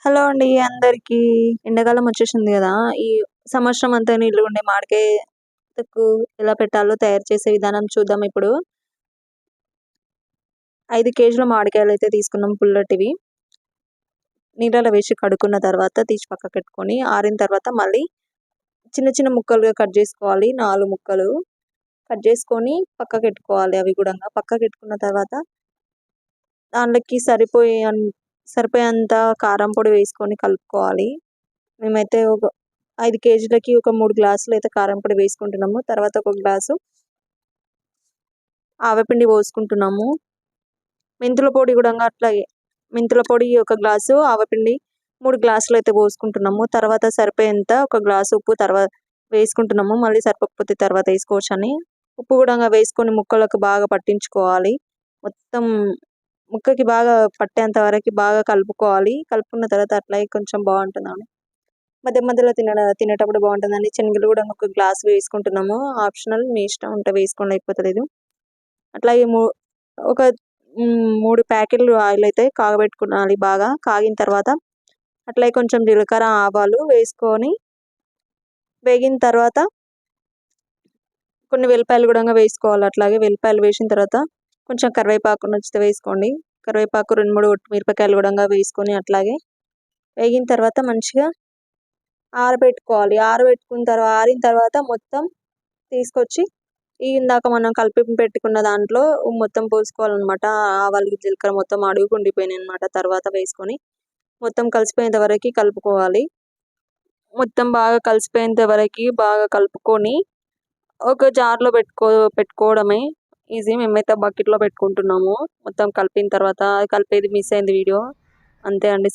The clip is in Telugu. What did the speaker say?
హలో అండి అందరికీ. ఎండాకాలం వచ్చేసింది గదా! ఈ సంవత్సరం అంతా నిల్వ ఉండే మామిడికాయకు ఎలా పెట్టాలో తయారు చేసే విధానం చూద్దాం ఇప్పుడు. 5 కేజీల మామిడికాయలైతే తీసుకున్నాం పుల్లటివి. నీళ్ళలో వేసి కడుక్కున్న తర్వాత తీసి పక్కకెట్టుకొని, ఆరిన తర్వాత మళ్ళీ చిన్న చిన్న ముక్కలుగా కట్ జేసుకోవాలి. 4 ముక్కలు కట్ జేసుకొని పక్కకెట్టుకోవాలి అవి గూడంగా. పక్కకెట్టుకున్న తర్వాత దాంట్లోకి సరిపోయేంత కారం పొడి వేసుకొని కలుపుకోవాలి. మేమైతే ఒక 5 కేజీలకి ఒక 3 గ్లాసులైతే కారం పొడి వేసుకుంటున్నాము. తర్వాత ఒక గ్లాసు ఆవపిండి పోసుకుంటున్నాము. మెంతుల పొడి గూడంగా అట్లాగే. మెంతుల పొడి ఒక గ్లాసు, ఆవపిండి 3 గ్లాసులైతే పోసుకుంటున్నాము. తర్వాత సరిపోయేంత ఒక గ్లాసు ఉప్పు వేసుకుంటున్నాము. మళ్ళీ సరిపోకపోతే తర్వాత వేసుకోవచ్చని. ఉప్పు గూడంగా వేసుకొని ముక్కలకు బాగా పట్టించుకోవాలి. మొత్తం ముక్కకి బాగా పట్టేంత వరకి బాగా కలుపుకోవాలి. కలుపుకున్న తర్వాత అట్లాగే కొంచెం బాగుంటుందండి. మధ్య మధ్యలో తినేటప్పుడు బాగుంటుందండి. శనగలు కూడా ఒక గ్లాస్ వేసుకుంటున్నాము. ఆప్షనల్, మీ ఇష్టం ఉంటే వేసుకోండి, లేకపోతే లేదు. అట్లాగే ఒక 3 ప్యాకెట్లు ఆయిల్ అయితే కాగబెట్టుకోవాలి. బాగా కాగిన తర్వాత అట్లాగే కొంచెం జీలకర్ర, ఆవాలు వేసుకొని వేగిన తర్వాత కొన్ని వెల్లిపాయలు కూడా వేసుకోవాలి. అట్లాగే వెల్లిపాయలు వేసిన తర్వాత కొంచెం కరివేపాకు నచ్చితే వేసుకోండి. కరివేపాకు 2, 3 మిరపకాయలు కూడా వేసుకొని అట్లాగే వేగిన తర్వాత మంచిగా ఆరబెట్టుకోవాలి. ఆరిన తర్వాత మొత్తం తీసుకొచ్చి ఇందాక మనం కలిపి పెట్టుకున్న దాంట్లో మొత్తం పోసుకోవాలన్నమాట. ఆవాలు, జీలకర్ర మొత్తం అడుగుకు ఉండిపోయినాయి అన్నమాట. తర్వాత వేసుకొని మొత్తం కలిసిపోయేంత వరకు కలుపుకోవాలి. మొత్తం బాగా కలిసిపోయేంత వరకు బాగా కలుపుకొని ఒక జార్లో పెట్టుకోవడమే ఈజీ. మేమైతే బకెట్లో పెట్టుకుంటున్నాము. మొత్తం కలిపిన తర్వాత కలిపేది మిస్ అయింది వీడియో, అంతే అండి.